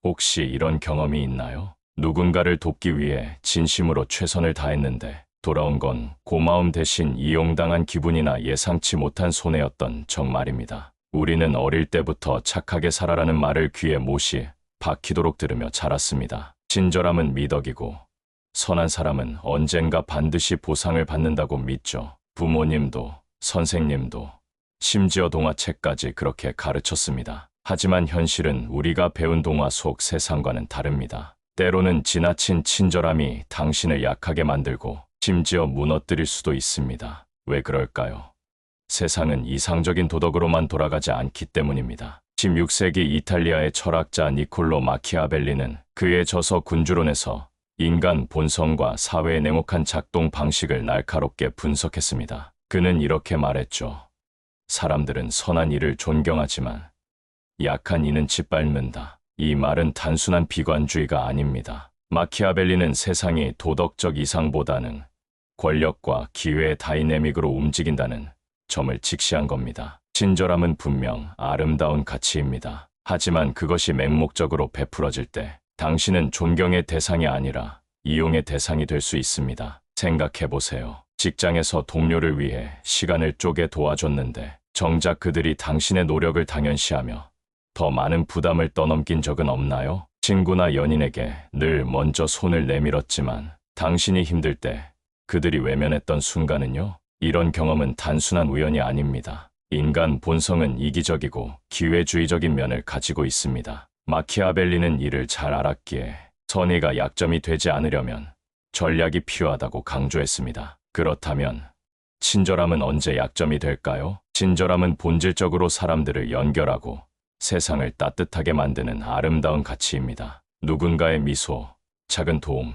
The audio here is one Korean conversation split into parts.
혹시 이런 경험이 있나요? 누군가를 돕기 위해 진심으로 최선을 다했는데 돌아온 건 고마움 대신 이용당한 기분이나 예상치 못한 손해였던 정 말입니다. 우리는 어릴 때부터 착하게 살아라는 말을 귀에 못이 박히도록 들으며 자랐습니다. 친절함은 미덕이고 선한 사람은 언젠가 반드시 보상을 받는다고 믿죠. 부모님도 선생님도 심지어 동화책까지 그렇게 가르쳤습니다. 하지만 현실은 우리가 배운 동화 속 세상과는 다릅니다. 때로는 지나친 친절함이 당신을 약하게 만들고 심지어 무너뜨릴 수도 있습니다. 왜 그럴까요? 세상은 이상적인 도덕으로만 돌아가지 않기 때문입니다. 16세기 이탈리아의 철학자 니콜로 마키아벨리는 그의 저서 군주론에서 인간 본성과 사회의 냉혹한 작동 방식을 날카롭게 분석했습니다. 그는 이렇게 말했죠. 사람들은 선한 이를 존경하지만 약한 이는 짓밟는다. 이 말은 단순한 비관주의가 아닙니다. 마키아벨리는 세상이 도덕적 이상보다는 권력과 기회의 다이내믹으로 움직인다는 점을 직시한 겁니다. 친절함은 분명 아름다운 가치입니다. 하지만 그것이 맹목적으로 베풀어질 때 당신은 존경의 대상이 아니라 이용의 대상이 될 수 있습니다. 생각해보세요. 직장에서 동료를 위해 시간을 쪼개 도와줬는데 정작 그들이 당신의 노력을 당연시하며 더 많은 부담을 떠넘긴 적은 없나요? 친구나 연인에게 늘 먼저 손을 내밀었지만 당신이 힘들 때 그들이 외면했던 순간은요? 이런 경험은 단순한 우연이 아닙니다. 인간 본성은 이기적이고 기회주의적인 면을 가지고 있습니다. 마키아벨리는 이를 잘 알았기에 선의가 약점이 되지 않으려면 전략이 필요하다고 강조했습니다. 그렇다면 친절함은 언제 약점이 될까요? 친절함은 본질적으로 사람들을 연결하고 세상을 따뜻하게 만드는 아름다운 가치입니다. 누군가의 미소, 작은 도움,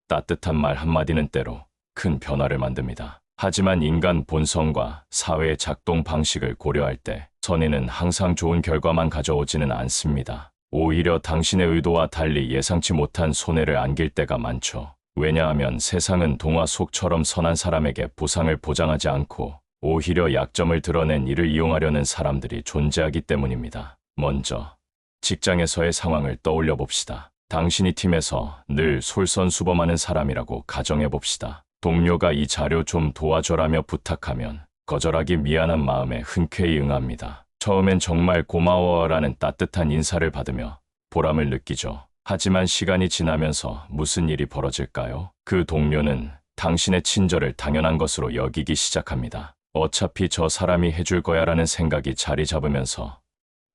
따뜻한 말 한마디는 때로 큰 변화를 만듭니다. 하지만 인간 본성과 사회의 작동 방식을 고려할 때 선의는 항상 좋은 결과만 가져오지는 않습니다. 오히려 당신의 의도와 달리 예상치 못한 손해를 안길 때가 많죠. 왜냐하면 세상은 동화 속처럼 선한 사람에게 보상을 보장하지 않고 오히려 약점을 드러낸 이를 이용하려는 사람들이 존재하기 때문입니다. 먼저 직장에서의 상황을 떠올려 봅시다. 당신이 팀에서 늘 솔선수범하는 사람이라고 가정해 봅시다. 동료가 이 자료 좀 도와줘라며 부탁하면 거절하기 미안한 마음에 흔쾌히 응합니다. 처음엔 정말 고마워라는 따뜻한 인사를 받으며 보람을 느끼죠. 하지만 시간이 지나면서 무슨 일이 벌어질까요? 그 동료는 당신의 친절을 당연한 것으로 여기기 시작합니다. 어차피 저 사람이 해줄 거야라는 생각이 자리 잡으면서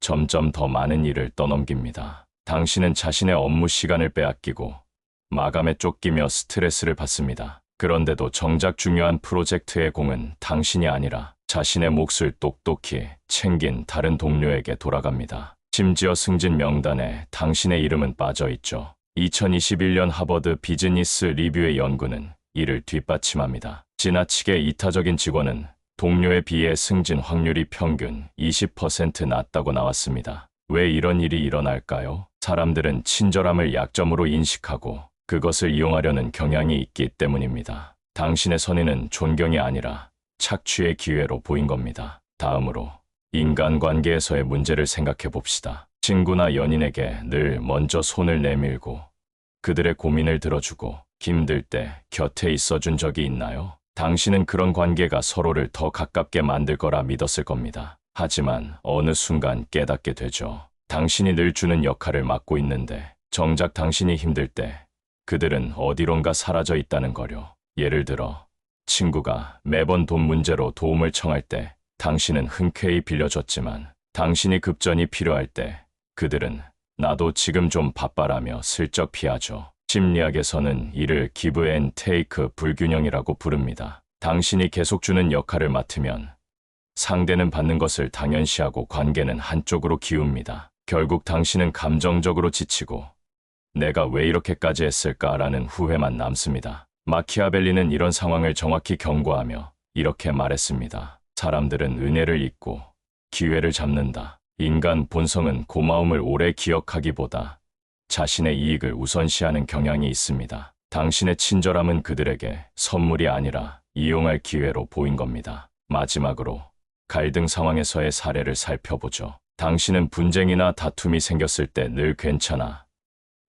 점점 더 많은 일을 떠넘깁니다. 당신은 자신의 업무 시간을 빼앗기고 마감에 쫓기며 스트레스를 받습니다. 그런데도 정작 중요한 프로젝트의 공은 당신이 아니라 자신의 몫을 똑똑히 챙긴 다른 동료에게 돌아갑니다. 심지어 승진 명단에 당신의 이름은 빠져 있죠. 2021년 하버드 비즈니스 리뷰의 연구는 이를 뒷받침합니다. 지나치게 이타적인 직원은 동료에 비해 승진 확률이 평균 20% 낮다고 나왔습니다. 왜 이런 일이 일어날까요? 사람들은 친절함을 약점으로 인식하고 그것을 이용하려는 경향이 있기 때문입니다. 당신의 선의는 존경이 아니라 착취의 기회로 보인 겁니다. 다음으로 인간관계에서의 문제를 생각해 봅시다. 친구나 연인에게 늘 먼저 손을 내밀고 그들의 고민을 들어주고 힘들 때 곁에 있어준 적이 있나요? 당신은 그런 관계가 서로를 더 가깝게 만들 거라 믿었을 겁니다. 하지만 어느 순간 깨닫게 되죠. 당신이 늘 주는 역할을 맡고 있는데 정작 당신이 힘들 때 그들은 어디론가 사라져 있다는 거요. 예를 들어 친구가 매번 돈 문제로 도움을 청할 때 당신은 흔쾌히 빌려줬지만 당신이 급전이 필요할 때 그들은 나도 지금 좀 바빠라며 슬쩍 피하죠. 심리학에서는 이를 give and take 불균형이라고 부릅니다. 당신이 계속 주는 역할을 맡으면 상대는 받는 것을 당연시하고 관계는 한쪽으로 기웁니다. 결국 당신은 감정적으로 지치고 내가 왜 이렇게까지 했을까라는 후회만 남습니다. 마키아벨리는 이런 상황을 정확히 경고하며 이렇게 말했습니다. 사람들은 은혜를 잊고 기회를 잡는다. 인간 본성은 고마움을 오래 기억하기보다 자신의 이익을 우선시하는 경향이 있습니다. 당신의 친절함은 그들에게 선물이 아니라 이용할 기회로 보인 겁니다. 마지막으로 갈등 상황에서의 사례를 살펴보죠. 당신은 분쟁이나 다툼이 생겼을 때 늘 괜찮아,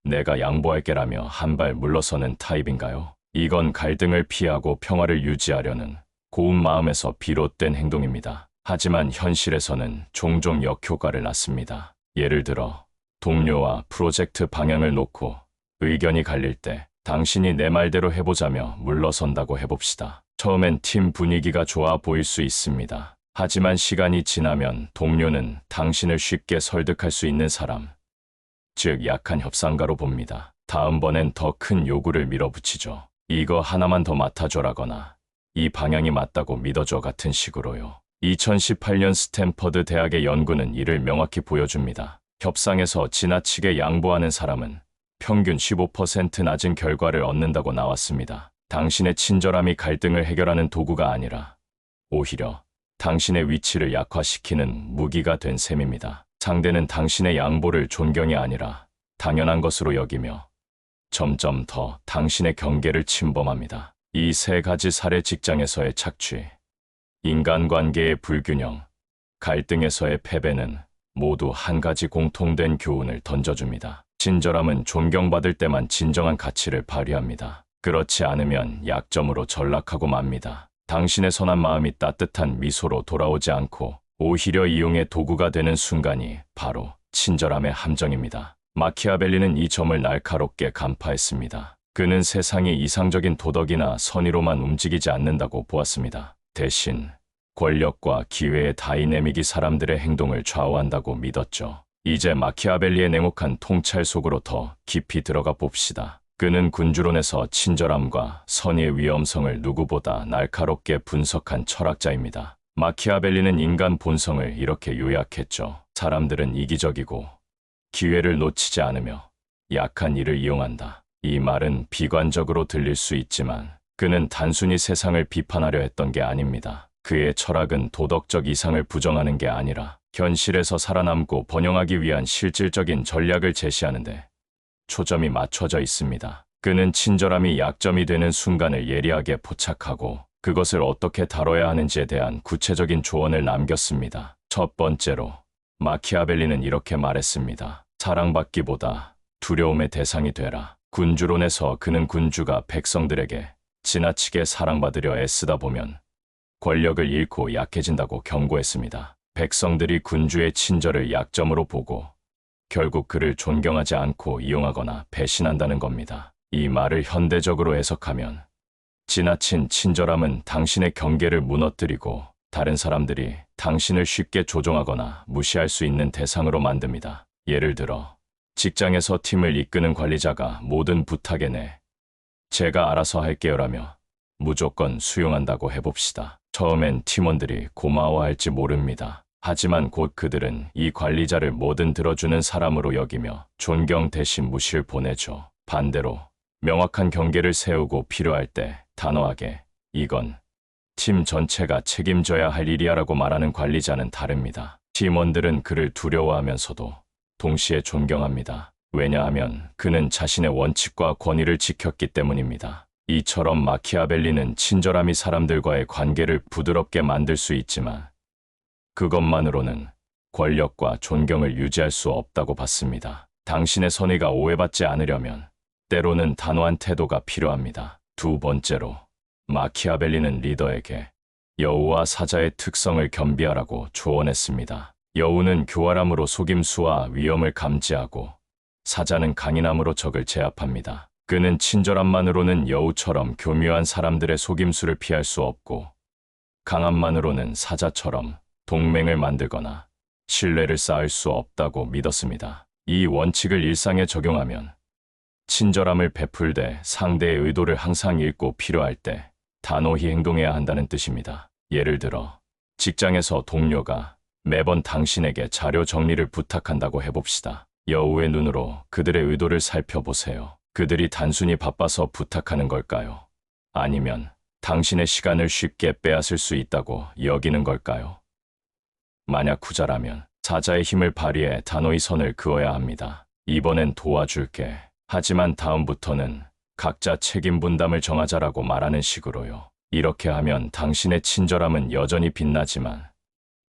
내가 양보할게라며 한 발 물러서는 타입인가요? 이건 갈등을 피하고 평화를 유지하려는 고운 마음에서 비롯된 행동입니다. 하지만 현실에서는 종종 역효과를 낳습니다. 예를 들어 동료와 프로젝트 방향을 놓고 의견이 갈릴 때 당신이 내 말대로 해보자며 물러선다고 해봅시다. 처음엔 팀 분위기가 좋아 보일 수 있습니다. 하지만 시간이 지나면 동료는 당신을 쉽게 설득할 수 있는 사람, 즉 약한 협상가로 봅니다. 다음번엔 더 큰 요구를 밀어붙이죠. 이거 하나만 더 맡아줘라거나 이 방향이 맞다고 믿어줘 같은 식으로요. 2018년 스탠퍼드 대학의 연구는 이를 명확히 보여줍니다. 협상에서 지나치게 양보하는 사람은 평균 15% 낮은 결과를 얻는다고 나왔습니다. 당신의 친절함이 갈등을 해결하는 도구가 아니라 오히려 당신의 위치를 약화시키는 무기가 된 셈입니다. 상대는 당신의 양보를 존경이 아니라 당연한 것으로 여기며 점점 더 당신의 경계를 침범합니다. 이 세 가지 사례, 직장에서의 착취, 인간관계의 불균형, 갈등에서의 패배는 모두 한 가지 공통된 교훈을 던져줍니다. 친절함은 존경받을 때만 진정한 가치를 발휘합니다. 그렇지 않으면 약점으로 전락하고 맙니다. 당신의 선한 마음이 따뜻한 미소로 돌아오지 않고 오히려 이용의 도구가 되는 순간이 바로 친절함의 함정입니다. 마키아벨리는 이 점을 날카롭게 간파했습니다. 그는 세상이 이상적인 도덕이나 선의로만 움직이지 않는다고 보았습니다. 대신 권력과 기회의 다이내믹이 사람들의 행동을 좌우한다고 믿었죠. 이제 마키아벨리의 냉혹한 통찰 속으로 더 깊이 들어가 봅시다. 그는 군주론에서 친절함과 선의의 위험성을 누구보다 날카롭게 분석한 철학자입니다. 마키아벨리는 인간 본성을 이렇게 요약했죠. 사람들은 이기적이고 기회를 놓치지 않으며 약한 이를 이용한다. 이 말은 비관적으로 들릴 수 있지만 그는 단순히 세상을 비판하려 했던 게 아닙니다. 그의 철학은 도덕적 이상을 부정하는 게 아니라 현실에서 살아남고 번영하기 위한 실질적인 전략을 제시하는데 초점이 맞춰져 있습니다. 그는 친절함이 약점이 되는 순간을 예리하게 포착하고 그것을 어떻게 다뤄야 하는지에 대한 구체적인 조언을 남겼습니다. 첫 번째로 마키아벨리는 이렇게 말했습니다. 사랑받기보다 두려움의 대상이 되라. 군주론에서 그는 군주가 백성들에게 지나치게 사랑받으려 애쓰다 보면 권력을 잃고 약해진다고 경고했습니다. 백성들이 군주의 친절을 약점으로 보고 결국 그를 존경하지 않고 이용하거나 배신한다는 겁니다. 이 말을 현대적으로 해석하면 지나친 친절함은 당신의 경계를 무너뜨리고 다른 사람들이 당신을 쉽게 조종하거나 무시할 수 있는 대상으로 만듭니다. 예를 들어 직장에서 팀을 이끄는 관리자가 모든 부탁에 제가 알아서 할게요라며 무조건 수용한다고 해봅시다. 처음엔 팀원들이 고마워할지 모릅니다. 하지만 곧 그들은 이 관리자를 뭐든 들어주는 사람으로 여기며 존경 대신 무시를 보내죠. 반대로 명확한 경계를 세우고 필요할 때 단호하게 이건 팀 전체가 책임져야 할 일이야라고 말하는 관리자는 다릅니다. 팀원들은 그를 두려워하면서도 동시에 존경합니다. 왜냐하면 그는 자신의 원칙과 권위를 지켰기 때문입니다. 이처럼 마키아벨리는 친절함이 사람들과의 관계를 부드럽게 만들 수 있지만 그것만으로는 권력과 존경을 유지할 수 없다고 봤습니다. 당신의 선의가 오해받지 않으려면 때로는 단호한 태도가 필요합니다. 두 번째로 마키아벨리는 리더에게 여우와 사자의 특성을 겸비하라고 조언했습니다. 여우는 교활함으로 속임수와 위험을 감지하고 사자는 강인함으로 적을 제압합니다. 그는 친절함만으로는 여우처럼 교묘한 사람들의 속임수를 피할 수 없고 강함만으로는 사자처럼 동맹을 만들거나 신뢰를 쌓을 수 없다고 믿었습니다. 이 원칙을 일상에 적용하면 친절함을 베풀되 상대의 의도를 항상 읽고 필요할 때 단호히 행동해야 한다는 뜻입니다. 예를 들어 직장에서 동료가 매번 당신에게 자료 정리를 부탁한다고 해봅시다. 여우의 눈으로 그들의 의도를 살펴보세요. 그들이 단순히 바빠서 부탁하는 걸까요? 아니면 당신의 시간을 쉽게 빼앗을 수 있다고 여기는 걸까요? 만약 후자라면 사자의 힘을 발휘해 단호히 선을 그어야 합니다. 이번엔 도와줄게. 하지만 다음부터는 각자 책임 분담을 정하자라고 말하는 식으로요. 이렇게 하면 당신의 친절함은 여전히 빛나지만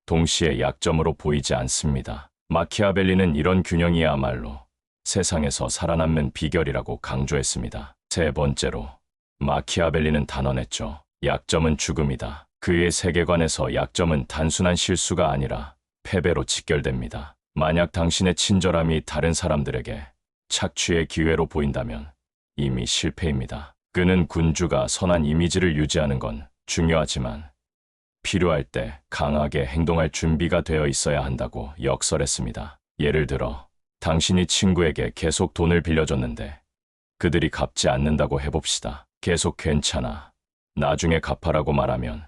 동시에 약점으로 보이지 않습니다. 마키아벨리는 이런 균형이야말로 세상에서 살아남는 비결이라고 강조했습니다. 세 번째로, 마키아벨리는 단언했죠. 약점은 죽음이다. 그의 세계관에서 약점은 단순한 실수가 아니라 패배로 직결됩니다. 만약 당신의 친절함이 다른 사람들에게 착취의 기회로 보인다면 이미 실패입니다. 그는 군주가 선한 이미지를 유지하는 건 중요하지만 필요할 때 강하게 행동할 준비가 되어 있어야 한다고 역설했습니다. 예를 들어, 당신이 친구에게 계속 돈을 빌려줬는데 그들이 갚지 않는다고 해봅시다. 계속 괜찮아, 나중에 갚아라고 말하면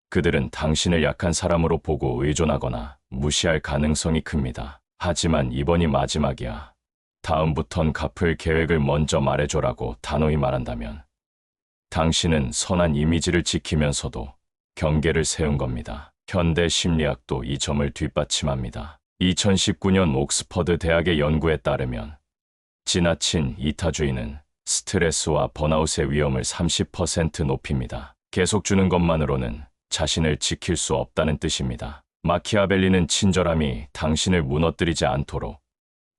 그들은 당신을 약한 사람으로 보고 의존하거나 무시할 가능성이 큽니다. 하지만 이번이 마지막이야, 다음부턴 갚을 계획을 먼저 말해줘라고 단호히 말한다면 당신은 선한 이미지를 지키면서도 경계를 세운 겁니다. 현대 심리학도 이 점을 뒷받침합니다. 2019년 옥스퍼드 대학의 연구에 따르면 지나친 이타주의는 스트레스와 번아웃의 위험을 30% 높입니다. 계속 주는 것만으로는 자신을 지킬 수 없다는 뜻입니다. 마키아벨리는 친절함이 당신을 무너뜨리지 않도록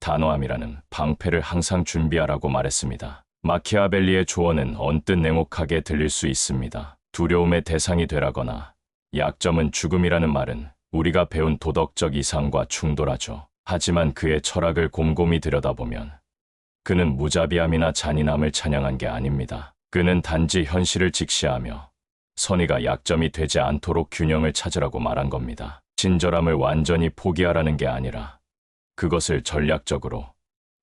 단호함이라는 방패를 항상 준비하라고 말했습니다. 마키아벨리의 조언은 언뜻 냉혹하게 들릴 수 있습니다. 두려움의 대상이 되라거나 약점은 죽음이라는 말은 우리가 배운 도덕적 이상과 충돌하죠. 하지만 그의 철학을 곰곰이 들여다보면 그는 무자비함이나 잔인함을 찬양한 게 아닙니다. 그는 단지 현실을 직시하며 선의가 약점이 되지 않도록 균형을 찾으라고 말한 겁니다. 친절함을 완전히 포기하라는 게 아니라 그것을 전략적으로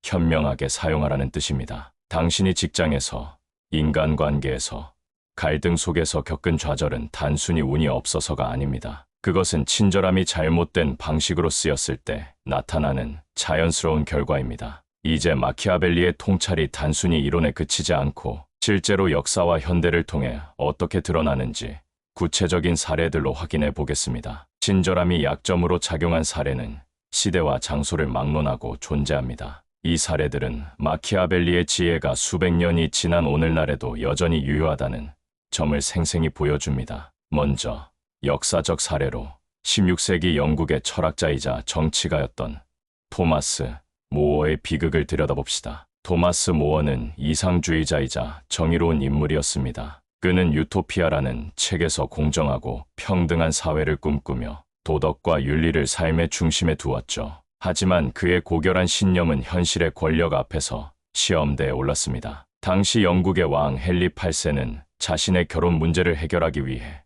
현명하게 사용하라는 뜻입니다. 당신이 직장에서, 인간관계에서, 갈등 속에서 겪은 좌절은 단순히 운이 없어서가 아닙니다. 그것은 친절함이 잘못된 방식으로 쓰였을 때 나타나는 자연스러운 결과입니다. 이제 마키아벨리의 통찰이 단순히 이론에 그치지 않고 실제로 역사와 현대를 통해 어떻게 드러나는지 구체적인 사례들로 확인해 보겠습니다. 친절함이 약점으로 작용한 사례는 시대와 장소를 막론하고 존재합니다. 이 사례들은 마키아벨리의 지혜가 수백 년이 지난 오늘날에도 여전히 유효하다는 점을 생생히 보여줍니다. 먼저 역사적 사례로 16세기 영국의 철학자이자 정치가였던 토마스 모어의 비극을 들여다봅시다. 토마스 모어는 이상주의자이자 정의로운 인물이었습니다. 그는 유토피아라는 책에서 공정하고 평등한 사회를 꿈꾸며 도덕과 윤리를 삶의 중심에 두었죠. 하지만 그의 고결한 신념은 현실의 권력 앞에서 시험대에 올랐습니다. 당시 영국의 왕 헨리 8세는 자신의 결혼 문제를 해결하기 위해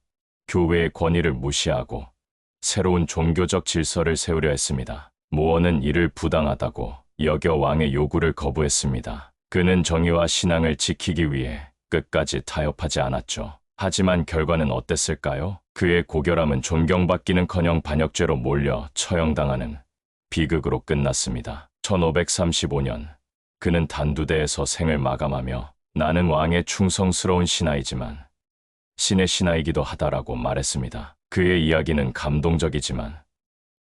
교회의 권위를 무시하고 새로운 종교적 질서를 세우려 했습니다. 모어는 이를 부당하다고 여겨 왕의 요구를 거부했습니다. 그는 정의와 신앙을 지키기 위해 끝까지 타협하지 않았죠. 하지만 결과는 어땠을까요? 그의 고결함은 존경받기는커녕 반역죄로 몰려 처형당하는 비극으로 끝났습니다. 1535년 그는 단두대에서 생을 마감하며 나는 왕의 충성스러운 신하이지만 신의 신하이기도 하다라고 말했습니다. 그의 이야기는 감동적이지만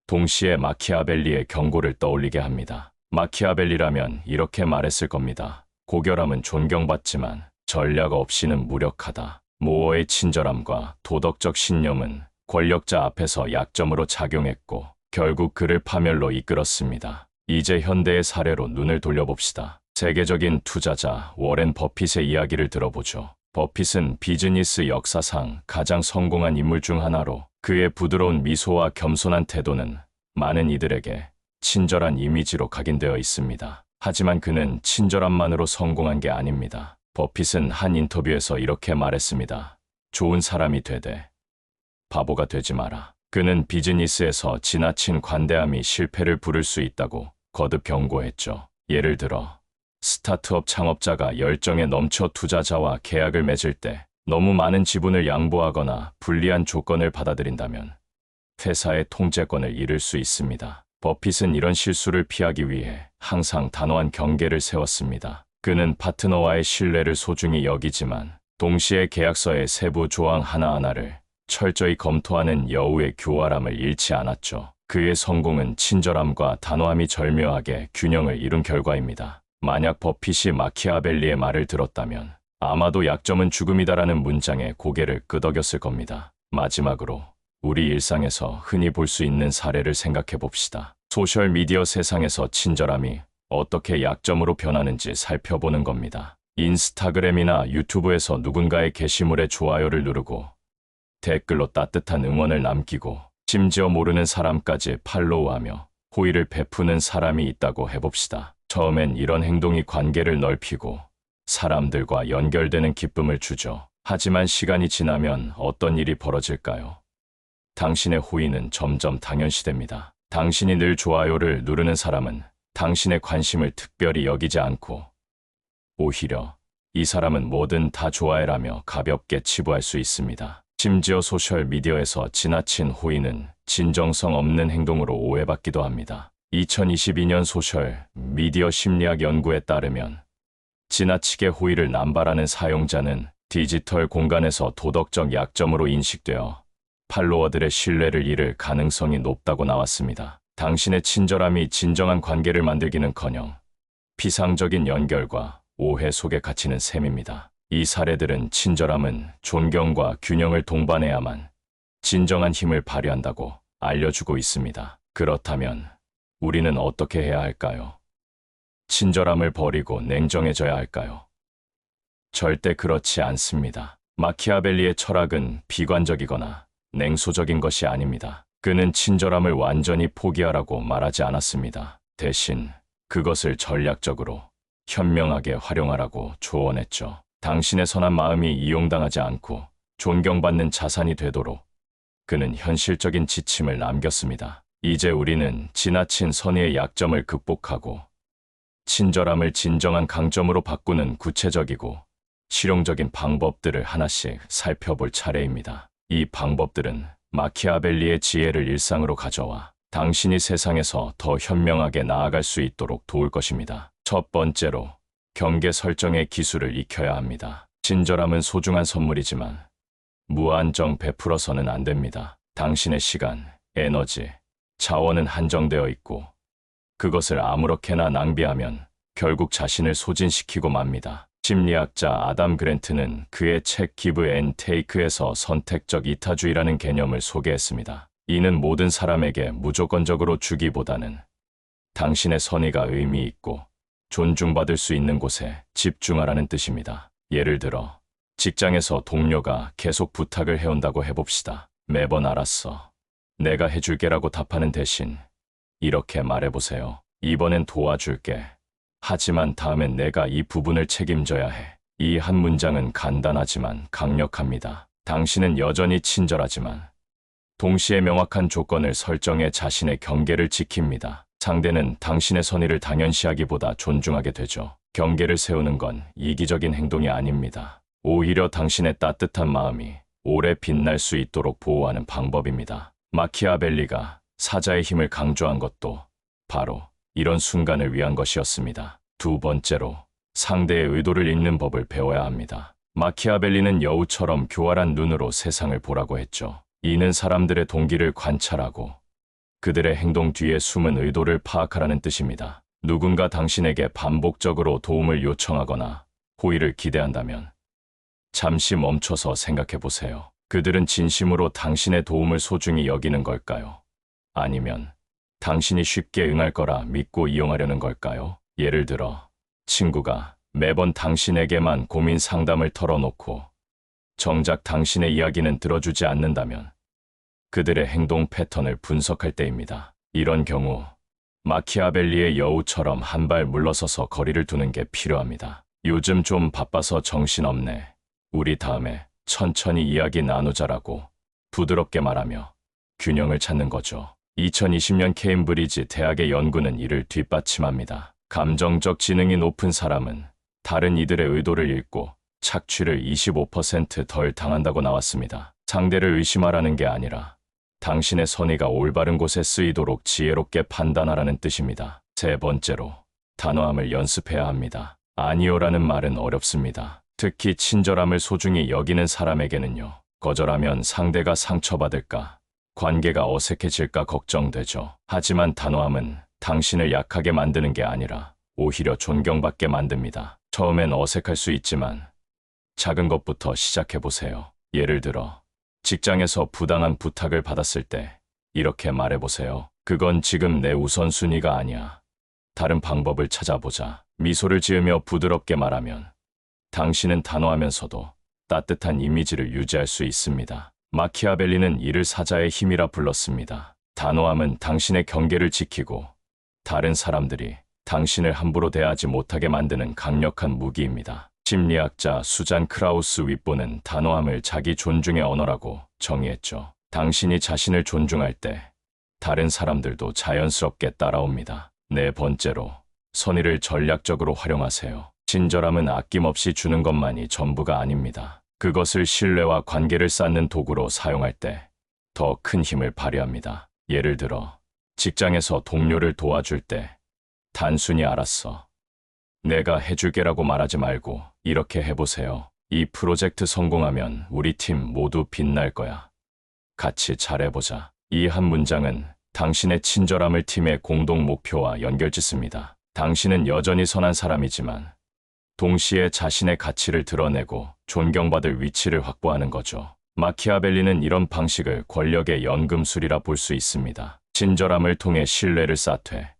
동시에 마키아벨리의 경고를 떠올리게 합니다. 마키아벨리라면 이렇게 말했을 겁니다. 고결함은 존경받지만 전략 없이는 무력하다. 모어의 친절함과 도덕적 신념은 권력자 앞에서 약점으로 작용했고 결국 그를 파멸로 이끌었습니다. 이제 현대의 사례로 눈을 돌려봅시다. 세계적인 투자자 워렌 버핏의 이야기를 들어보죠. 버핏은 비즈니스 역사상 가장 성공한 인물 중 하나로 그의 부드러운 미소와 겸손한 태도는 많은 이들에게 친절한 이미지로 각인되어 있습니다. 하지만 그는 친절함만으로 성공한 게 아닙니다. 버핏은 한 인터뷰에서 이렇게 말했습니다. 좋은 사람이 되되 바보가 되지 마라. 그는 비즈니스에서 지나친 관대함이 실패를 부를 수 있다고 거듭 경고했죠. 예를 들어 스타트업 창업자가 열정에 넘쳐 투자자와 계약을 맺을 때 너무 많은 지분을 양보하거나 불리한 조건을 받아들인다면 회사의 통제권을 잃을 수 있습니다. 버핏은 이런 실수를 피하기 위해 항상 단호한 경계를 세웠습니다. 그는 파트너와의 신뢰를 소중히 여기지만 동시에 계약서의 세부 조항 하나하나를 철저히 검토하는 여우의 교활함을 잃지 않았죠. 그의 성공은 친절함과 단호함이 절묘하게 균형을 이룬 결과입니다. 만약 버핏이 마키아벨리의 말을 들었다면 아마도 약점은 죽음이다라는 문장에 고개를 끄덕였을 겁니다. 마지막으로 우리 일상에서 흔히 볼 수 있는 사례를 생각해 봅시다. 소셜미디어 세상에서 친절함이 어떻게 약점으로 변하는지 살펴보는 겁니다. 인스타그램이나 유튜브에서 누군가의 게시물에 좋아요를 누르고 댓글로 따뜻한 응원을 남기고 심지어 모르는 사람까지 팔로우하며 호의를 베푸는 사람이 있다고 해봅시다. 처음엔 이런 행동이 관계를 넓히고 사람들과 연결되는 기쁨을 주죠. 하지만 시간이 지나면 어떤 일이 벌어질까요? 당신의 호의는 점점 당연시됩니다. 당신이 늘 좋아요를 누르는 사람은 당신의 관심을 특별히 여기지 않고 오히려 이 사람은 뭐든 다 좋아해라며 가볍게 치부할 수 있습니다. 심지어 소셜미디어에서 지나친 호의는 진정성 없는 행동으로 오해받기도 합니다. 2022년 소셜미디어 심리학 연구에 따르면 지나치게 호의를 남발하는 사용자는 디지털 공간에서 도덕적 약점으로 인식되어 팔로워들의 신뢰를 잃을 가능성이 높다고 나왔습니다. 당신의 친절함이 진정한 관계를 만들기는커녕 피상적인 연결과 오해 속에 갇히는 셈입니다. 이 사례들은 친절함은 존경과 균형을 동반해야만 진정한 힘을 발휘한다고 알려주고 있습니다. 그렇다면 우리는 어떻게 해야 할까요? 친절함을 버리고 냉정해져야 할까요? 절대 그렇지 않습니다. 마키아벨리의 철학은 비관적이거나 냉소적인 것이 아닙니다. 그는 친절함을 완전히 포기하라고 말하지 않았습니다. 대신 그것을 전략적으로 현명하게 활용하라고 조언했죠. 당신의 선한 마음이 이용당하지 않고 존경받는 자산이 되도록 그는 현실적인 지침을 남겼습니다. 이제 우리는 지나친 선의의 약점을 극복하고 친절함을 진정한 강점으로 바꾸는 구체적이고 실용적인 방법들을 하나씩 살펴볼 차례입니다. 이 방법들은 마키아벨리의 지혜를 일상으로 가져와 당신이 세상에서 더 현명하게 나아갈 수 있도록 도울 것입니다. 첫 번째로, 경계 설정의 기술을 익혀야 합니다. 친절함은 소중한 선물이지만 무한정 베풀어서는 안 됩니다. 당신의 시간, 에너지, 자원은 한정되어 있고 그것을 아무렇게나 낭비하면 결국 자신을 소진시키고 맙니다. 심리학자 아담 그랜트는 그의 책 기브 앤 테이크에서 선택적 이타주의라는 개념을 소개했습니다. 이는 모든 사람에게 무조건적으로 주기보다는 당신의 선의가 의미 있고 존중받을 수 있는 곳에 집중하라는 뜻입니다. 예를 들어 직장에서 동료가 계속 부탁을 해온다고 해봅시다. 매번 알았어, 내가 해줄게라고 답하는 대신 이렇게 말해보세요. 이번엔 도와줄게. 하지만 다음엔 내가 이 부분을 책임져야 해. 이 한 문장은 간단하지만 강력합니다. 당신은 여전히 친절하지만 동시에 명확한 조건을 설정해 자신의 경계를 지킵니다. 상대는 당신의 선의를 당연시하기보다 존중하게 되죠. 경계를 세우는 건 이기적인 행동이 아닙니다. 오히려 당신의 따뜻한 마음이 오래 빛날 수 있도록 보호하는 방법입니다. 마키아벨리가 사자의 힘을 강조한 것도 바로 이런 순간을 위한 것이었습니다. 두 번째로, 상대의 의도를 읽는 법을 배워야 합니다. 마키아벨리는 여우처럼 교활한 눈으로 세상을 보라고 했죠. 이는 사람들의 동기를 관찰하고 그들의 행동 뒤에 숨은 의도를 파악하라는 뜻입니다. 누군가 당신에게 반복적으로 도움을 요청하거나 호의를 기대한다면 잠시 멈춰서 생각해 보세요. 그들은 진심으로 당신의 도움을 소중히 여기는 걸까요? 아니면 당신이 쉽게 응할 거라 믿고 이용하려는 걸까요? 예를 들어 친구가 매번 당신에게만 고민 상담을 털어놓고 정작 당신의 이야기는 들어주지 않는다면 그들의 행동 패턴을 분석할 때입니다. 이런 경우 마키아벨리의 여우처럼 한 발 물러서서 거리를 두는 게 필요합니다. 요즘 좀 바빠서 정신없네. 우리 다음에 천천히 이야기 나누자라고 부드럽게 말하며 균형을 찾는 거죠. 2020년 케임브리지 대학의 연구는 이를 뒷받침합니다. 감정적 지능이 높은 사람은 다른 이들의 의도를 읽고 착취를 25% 덜 당한다고 나왔습니다. 상대를 의심하라는 게 아니라 당신의 선의가 올바른 곳에 쓰이도록 지혜롭게 판단하라는 뜻입니다. 세 번째로, 단호함을 연습해야 합니다. 아니요라는 말은 어렵습니다. 특히 친절함을 소중히 여기는 사람에게는요. 거절하면 상대가 상처받을까, 관계가 어색해질까 걱정되죠. 하지만 단호함은 당신을 약하게 만드는 게 아니라 오히려 존경받게 만듭니다. 처음엔 어색할 수 있지만 작은 것부터 시작해보세요. 예를 들어 직장에서 부당한 부탁을 받았을 때 이렇게 말해보세요. 그건 지금 내 우선순위가 아니야. 다른 방법을 찾아보자. 미소를 지으며 부드럽게 말하면 당신은 단호하면서도 따뜻한 이미지를 유지할 수 있습니다. 마키아벨리는 이를 사자의 힘이라 불렀습니다. 단호함은 당신의 경계를 지키고 다른 사람들이 당신을 함부로 대하지 못하게 만드는 강력한 무기입니다. 심리학자 수잔 크라우스 윗보는 단호함을 자기 존중의 언어라고 정의했죠. 당신이 자신을 존중할 때 다른 사람들도 자연스럽게 따라옵니다. 네 번째로, 선의를 전략적으로 활용하세요. 친절함은 아낌없이 주는 것만이 전부가 아닙니다. 그것을 신뢰와 관계를 쌓는 도구로 사용할 때 더 큰 힘을 발휘합니다. 예를 들어, 직장에서 동료를 도와줄 때 단순히 알았어, 내가 해줄게라고 말하지 말고 이렇게 해보세요. 이 프로젝트 성공하면 우리 팀 모두 빛날 거야. 같이 잘해보자. 이 한 문장은 당신의 친절함을 팀의 공동 목표와 연결짓습니다. 당신은 여전히 선한 사람이지만 동시에 자신의 가치를 드러내고 존경받을 위치를 확보하는 거죠. 마키아벨리는 이런 방식을 권력의 연금술이라 볼 수 있습니다. 친절함을 통해 신뢰를 쌓되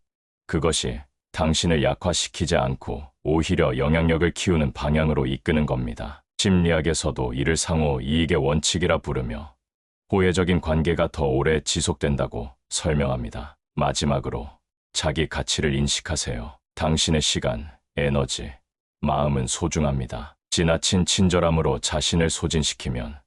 그것이 당신을 약화시키지 않고 오히려 영향력을 키우는 방향으로 이끄는 겁니다. 심리학에서도 이를 상호 이익의 원칙이라 부르며 호혜적인 관계가 더 오래 지속된다고 설명합니다. 마지막으로, 자기 가치를 인식하세요. 당신의 시간, 에너지, 마음은 소중합니다. 지나친 친절함으로 자신을 소진시키면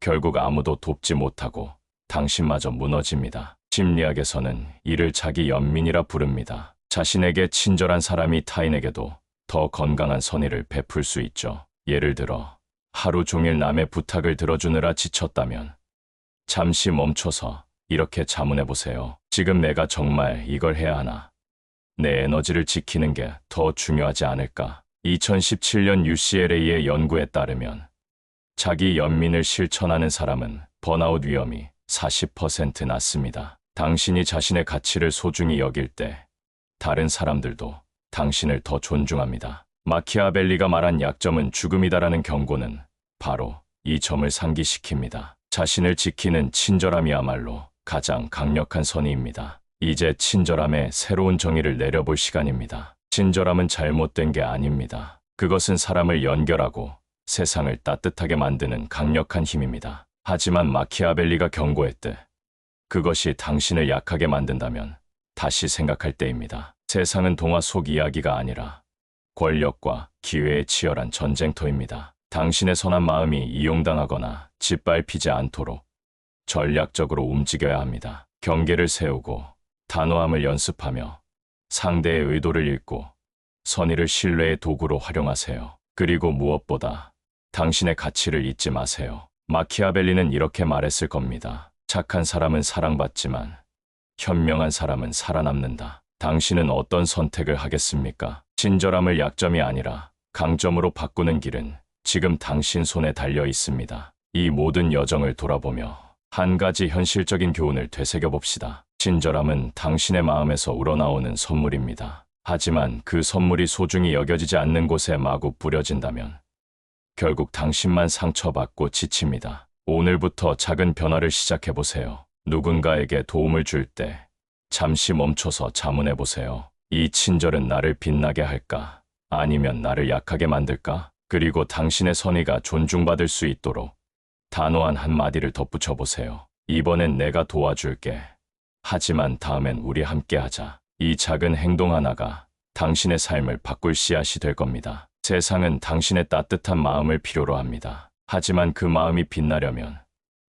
결국 아무도 돕지 못하고 당신마저 무너집니다. 심리학에서는 이를 자기 연민이라 부릅니다. 자신에게 친절한 사람이 타인에게도 더 건강한 선의를 베풀 수 있죠. 예를 들어, 하루 종일 남의 부탁을 들어주느라 지쳤다면 잠시 멈춰서 이렇게 자문해보세요. 지금 내가 정말 이걸 해야 하나? 내 에너지를 지키는 게 더 중요하지 않을까? 2017년 UCLA의 연구에 따르면 자기 연민을 실천하는 사람은 번아웃 위험이 40% 낮습니다. 당신이 자신의 가치를 소중히 여길 때 다른 사람들도 당신을 더 존중합니다. 마키아벨리가 말한 약점은 죽음이다라는 경고는 바로 이 점을 상기시킵니다. 자신을 지키는 친절함이야말로 가장 강력한 선의입니다. 이제 친절함의 새로운 정의를 내려볼 시간입니다. 친절함은 잘못된 게 아닙니다. 그것은 사람을 연결하고 세상을 따뜻하게 만드는 강력한 힘입니다. 하지만 마키아벨리가 경고했듯 그것이 당신을 약하게 만든다면 다시 생각할 때입니다. 세상은 동화 속 이야기가 아니라 권력과 기회의 치열한 전쟁터입니다. 당신의 선한 마음이 이용당하거나 짓밟히지 않도록 전략적으로 움직여야 합니다. 경계를 세우고 단호함을 연습하며 상대의 의도를 읽고 선의를 신뢰의 도구로 활용하세요. 그리고 무엇보다 당신의 가치를 잊지 마세요. 마키아벨리는 이렇게 말했을 겁니다. 착한 사람은 사랑받지만 현명한 사람은 살아남는다. 당신은 어떤 선택을 하겠습니까? 친절함을 약점이 아니라 강점으로 바꾸는 길은 지금 당신 손에 달려 있습니다. 이 모든 여정을 돌아보며 한 가지 현실적인 교훈을 되새겨봅시다. 친절함은 당신의 마음에서 우러나오는 선물입니다. 하지만 그 선물이 소중히 여겨지지 않는 곳에 마구 뿌려진다면 결국 당신만 상처받고 지칩니다. 오늘부터 작은 변화를 시작해보세요. 누군가에게 도움을 줄 때 잠시 멈춰서 자문해보세요. 이 친절은 나를 빛나게 할까? 아니면 나를 약하게 만들까? 그리고 당신의 선의가 존중받을 수 있도록 단호한 한마디를 덧붙여보세요. 이번엔 내가 도와줄게. 하지만 다음엔 우리 함께하자. 이 작은 행동 하나가 당신의 삶을 바꿀 씨앗이 될 겁니다. 세상은 당신의 따뜻한 마음을 필요로 합니다. 하지만 그 마음이 빛나려면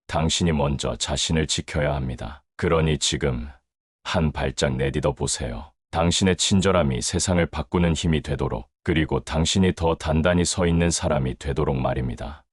당신이 먼저 자신을 지켜야 합니다. 그러니 지금 한 발짝 내딛어 보세요. 당신의 친절함이 세상을 바꾸는 힘이 되도록, 그리고 당신이 더 단단히 서 있는 사람이 되도록 말입니다.